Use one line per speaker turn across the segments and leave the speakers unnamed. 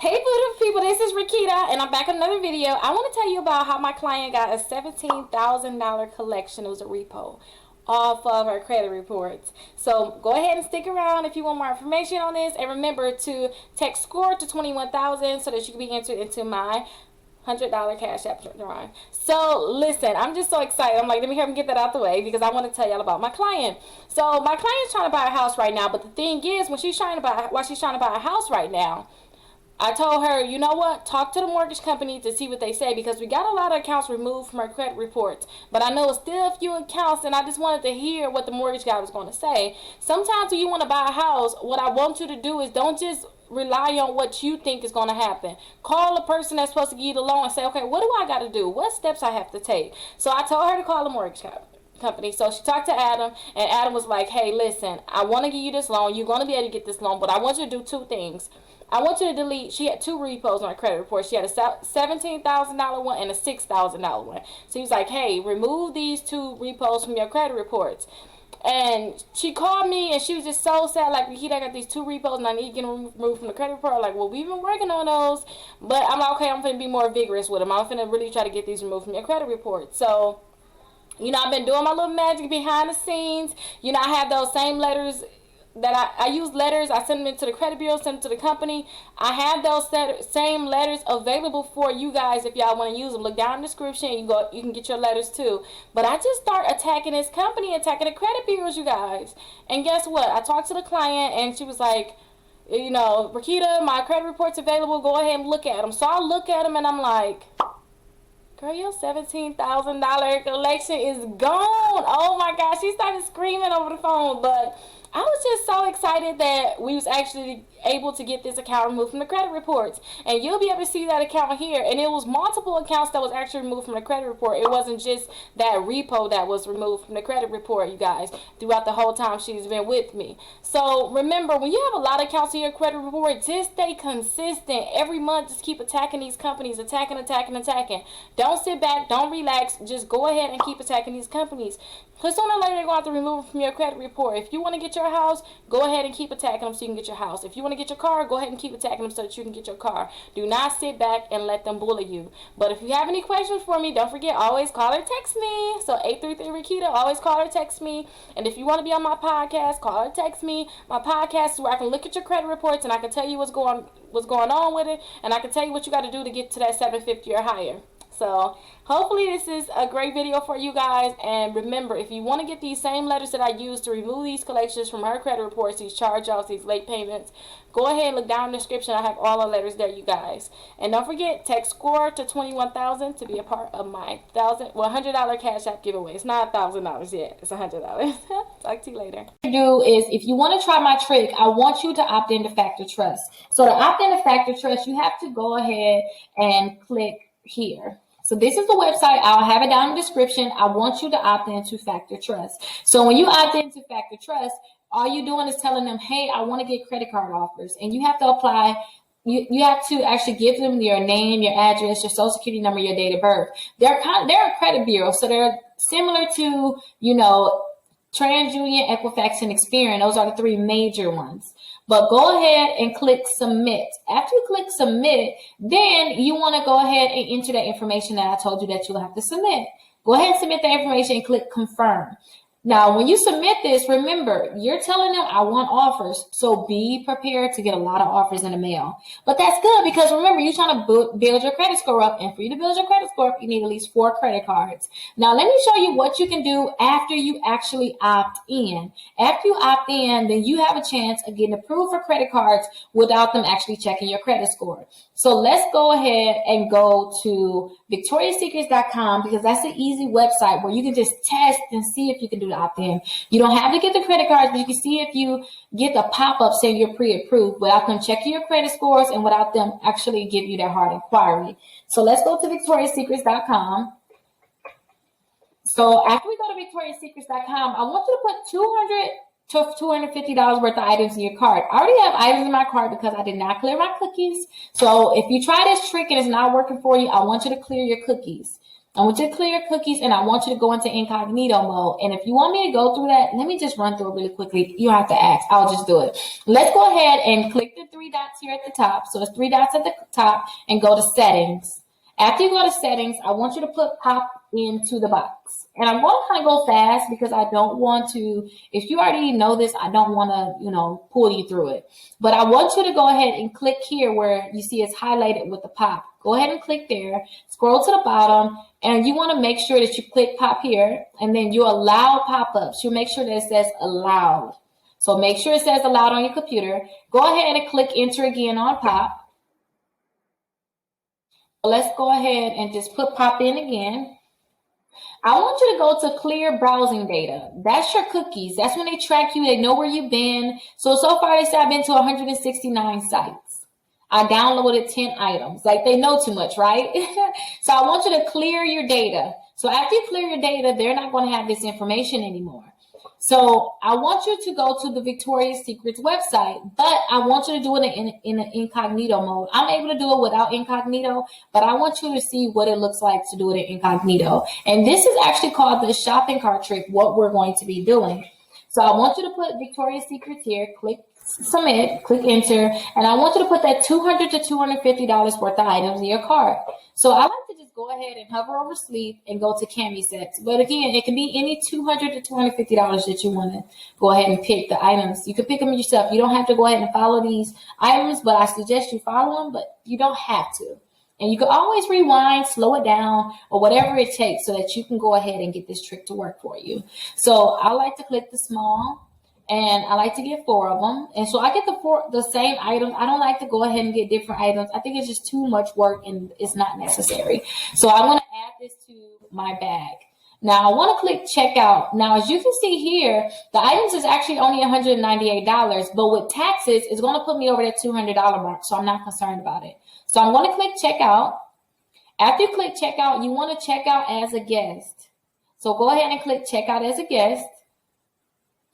Hey beautiful people, this is Rickita and I'm back with another video. I want to tell you about how my client got a $17,000 collection. It was a repo off of her credit reports. So go ahead and stick around if you want more information on this, and remember to text SCORE to 21,000 so that you can be entered into my $100 cash app drawing. So listen, I'm just so excited. I'm like, let me hear him get that out the way because I want to tell y'all about my client. So my client's trying to buy a house right now, but the thing is, while she's trying to buy a house right now, I told her, you know what, talk to the mortgage company to see what they say, because we got a lot of accounts removed from our credit reports. But I know it's still a few accounts, and I just wanted to hear what the mortgage guy was going to say. Sometimes when you want to buy a house, what I want you to do is don't just rely on what you think is going to happen. Call the person that's supposed to give you the loan and say, okay, what do I got to do? What steps I have to take? So I told her to call the mortgage company. So she talked to Adam, and Adam was like, hey, listen, I want to give you this loan. You're going to be able to get this loan, but I want you to do two things. I want you to delete. She had two repos on her credit report. She had a $17,000 one and a $6,000 one. So he was like, hey, remove these two repos from your credit reports. And she called me and she was just so sad. Like, I got these two repos and I need to get them removed from the credit report. I'm like, well, we've been working on those. But I'm like, okay, I'm going to be more vigorous with them. I'm going to really try to get these removed from your credit report. So, I've been doing my little magic behind the scenes. I have those same letters that I use letters. I send them to the credit bureau, send them to the company. I have those same letters available for you guys if y'all want to use them. Look down in the description. You can get your letters too. But I just start attacking this company, attacking the credit bureaus, you guys. And guess what? I talked to the client and she was like, Rickita, my credit report's available. Go ahead and look at them. So I look at them and I'm like, girl, your $17,000 collection is gone. Oh my gosh, she started screaming over the phone. But I was just so excited that we was actually able to get this account removed from the credit reports. And you'll be able to see that account here. And it was multiple accounts that was actually removed from the credit report. It wasn't just that repo that was removed from the credit report, you guys, throughout the whole time she's been with me. So remember, when you have a lot of accounts in your credit report, just stay consistent. Every month, just keep attacking these companies, attacking. Don't sit back, don't relax, just go ahead and keep attacking these companies. Because sooner or later, they're going to have to remove them from your credit report. If you want to get your house, go ahead and keep attacking them so you can get your house. If you want to get your car, go ahead and keep attacking them so that you can get your car. Do not sit back and let them bully you. But if you have any questions for me, don't forget, always call or text me. So 833-RICKITA, always call or text me. And if you want to be on my podcast, call or text me. My podcast is where I can look at your credit reports and I can tell you what's going on with it. And I can tell you what you got to do to get to that 750 or higher. So hopefully this is a great video for you guys. And remember, if you want to get these same letters that I used to remove these collections from her credit reports, these charge-offs, these late payments, go ahead and look down in the description. I have all the letters there, you guys. And don't forget, text SCORE to 21,000 to be a part of my $100 cash app giveaway. It's not $1,000 yet. It's $100. Talk to you later. What you do is, if you want to try my trick, I want you to opt into Factor Trust. So to opt into Factor Trust, you have to go ahead and click here. So this is the website. I'll have it down in the description. I want you to opt into Factor Trust. So when you opt into Factor Trust, all you're doing is telling them, hey, I want to get credit card offers. And you have to apply. You have to actually give them your name, your address, your social security number, your date of birth. They're a credit bureau. So they're similar to, TransUnion, Equifax, and Experian. Those are the three major ones. But go ahead and click submit. After you click submit, then you want to go ahead and enter that information that I told you that you'll have to submit. Go ahead and submit that information and click confirm. Now, when you submit this, remember, you're telling them I want offers. So be prepared to get a lot of offers in the mail. But that's good because remember, you're trying to build your credit score up. And for you to build your credit score up, you need at least 4 credit cards. Now, let me show you what you can do after you actually opt in. After you opt in, then you have a chance of getting approved for credit cards without them actually checking your credit score. So let's go ahead and go to victoriassecrets.com because that's an easy website where you can just test and see if you can do the opt-in. You don't have to get the credit cards, but you can see if you get the pop-up saying you're pre-approved without them checking your credit scores and without them actually give you their hard inquiry. So let's go to victoriassecrets.com. So after we go to victoriassecrets.com, I want you to put $250 worth of items in your cart. I already have items in my cart because I did not clear my cookies. So if you try this trick and it's not working for you, I want you to clear your cookies. I want you to clear your cookies, and I want you to go into incognito mode. And if you want me to go through that, let me just run through it really quickly. You don't have to ask. I'll just do it. Let's go ahead and click the three dots here at the top. So it's three dots at the top, and go to settings. After you go to settings, I want you to put pop into the box. And I'm going to kind of go fast because I don't want to, if you already know this, I don't want to, pull you through it. But I want you to go ahead and click here where you see it's highlighted with the pop. Go ahead and click there, scroll to the bottom, and you want to make sure that you click pop here, and then you allow pop-ups. You make sure that it says allowed. So make sure it says allowed on your computer. Go ahead and click enter again on pop. Let's go ahead and just put pop in again. I want you to go to clear browsing data. That's your cookies. That's when they track you. They know where you've been. So far they say I've been to 169 sites. I downloaded 10 items. Like, they know too much, right? So I want you to clear your data. So after you clear your data, they're not going to have this information anymore. So I want you to go to the Victoria's Secrets website, but I want you to do it in an incognito mode. I'm able to do it without incognito, but I want you to see what it looks like to do it in incognito. And this is actually called the shopping cart trick, what we're going to be doing. So I want you to put Victoria's Secrets here, click submit, click enter, and I want you to put that $200 to $250 worth of items in your cart. So I like to just go ahead and hover over sleep and go to Cami sets. But again, it can be any $200 to $250 that you want to go ahead and pick the items. You can pick them yourself. You don't have to go ahead and follow these items, but I suggest you follow them, but you don't have to. And you can always rewind, slow it down, or whatever it takes so that you can go ahead and get this trick to work for you. So I like to click the small, and I like to get 4 of them. And so I get the same items. I don't like to go ahead and get different items. I think it's just too much work and it's not necessary. So I want to add this to my bag. Now I want to click checkout. Now, as you can see here, the items is actually only $198, but with taxes, it's going to put me over that $200 mark. So I'm not concerned about it. So I'm going to click checkout. After you click checkout, you want to check out as a guest. So go ahead and click checkout as a guest.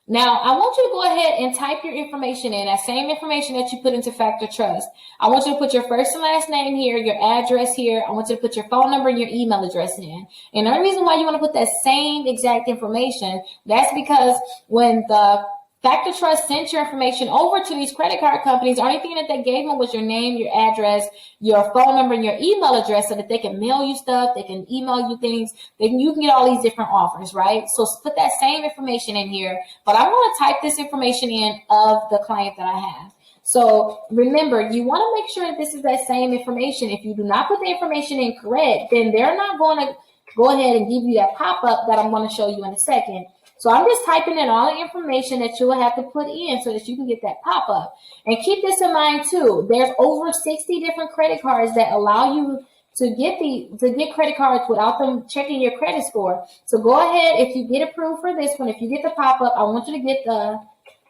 Now, I want you to go ahead and type your information in, that same information that you put into Factor Trust. I want you to put your first and last name here, your address here. I want you to put your phone number and your email address in. And the only reason why you want to put that same exact information, that's because when the Factor Trust sent your information over to these credit card companies, the only thing that they gave them was your name, your address, your phone number, and your email address so that they can mail you stuff, they can email you things, you can get all these different offers, right? So put that same information in here, but I want to type this information in of the client that I have. So remember, you want to make sure that this is that same information. If you do not put the information in correct, then they're not going to go ahead and give you that pop-up that I'm going to show you in a second. So I'm just typing in all the information that you will have to put in so that you can get that pop-up. And keep this in mind too. There's over 60 different credit cards that allow you to get credit cards without them checking your credit score. So go ahead, if you get approved for this one, if you get the pop-up, I want you to get the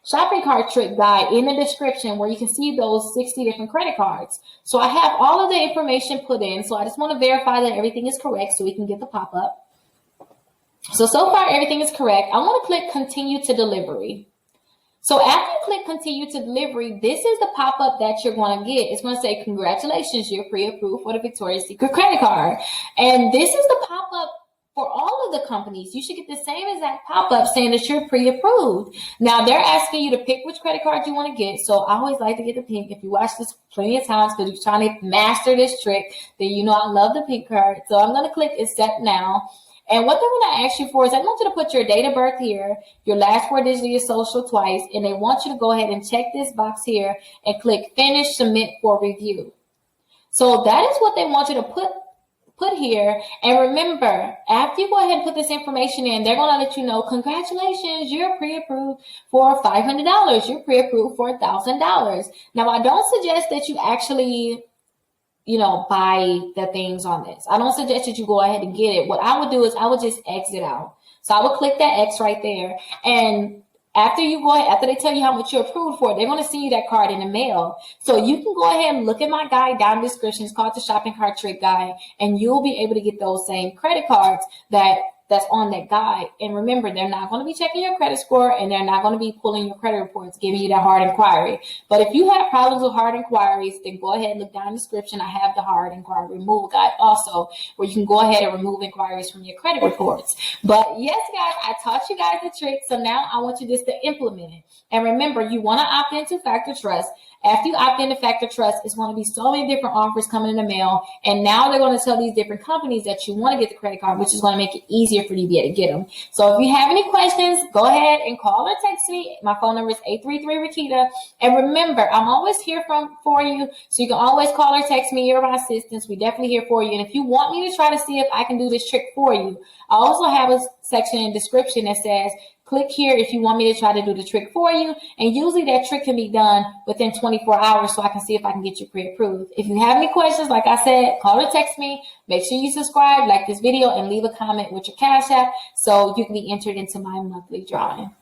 shopping cart trick guide in the description where you can see those 60 different credit cards. So I have all of the information put in. So I just want to verify that everything is correct so we can get the pop-up. So far, everything is correct. I want to click continue to delivery. So after you click continue to delivery, this is the pop-up that you're going to get. It's going to say, congratulations, you're pre-approved for the Victoria's Secret credit card. And this is the pop-up for all of the companies. You should get the same exact pop-up saying that you're pre-approved. Now, they're asking you to pick which credit card you want to get. So I always like to get the pink. If you watch this plenty of times because you're trying to master this trick, then you know I love the pink card. So I'm going to click accept now. And what they're going to ask you for is they want you to put your date of birth here, your last 4 digits of your social twice, and they want you to go ahead and check this box here and click finish, submit for review. So that is what they want you to put here. And remember, after you go ahead and put this information in, they're going to let you know, congratulations, you're pre-approved for $500. You're pre-approved for $1,000. Now, I don't suggest that you actually buy the things on this. I don't suggest that you go ahead and get it. What I would do is I would just exit out. So I would click that X right there. And after they tell you how much you're approved for, they're going to send you that card in the mail. So you can go ahead and look at my guide down in the description. It's called the Shopping Cart Trick Guide. And you'll be able to get those same credit cards that that's on that guide. And remember, they're not going to be checking your credit score, and they're not going to be pulling your credit reports, giving you that hard inquiry. But if you have problems with hard inquiries, then go ahead and look down in the description. I have the hard inquiry removal guide also, where you can go ahead and remove inquiries from your credit reports. But yes, guys, I taught you guys the trick. So now I want you just to implement it. And remember, you want to opt into Factor Trust. After you opt into Factor Trust, it's going to be so many different offers coming in the mail. And now they're going to tell these different companies that you want to get the credit card, which is going to make it easier for you to be able to get them. So if you have any questions, go ahead and call or text me. My phone number is 833-RICKITA. And remember, I'm always here for you. So you can always call or text me. You're my assistants. We're definitely here for you. And if you want me to try to see if I can do this trick for you, I also have a section in the description that says, click here if you want me to try to do the trick for you. And usually that trick can be done within 24 hours so I can see if I can get you pre-approved. If you have any questions, like I said, call or text me. Make sure you subscribe, like this video, and leave a comment with your Cash App so you can be entered into my monthly drawing.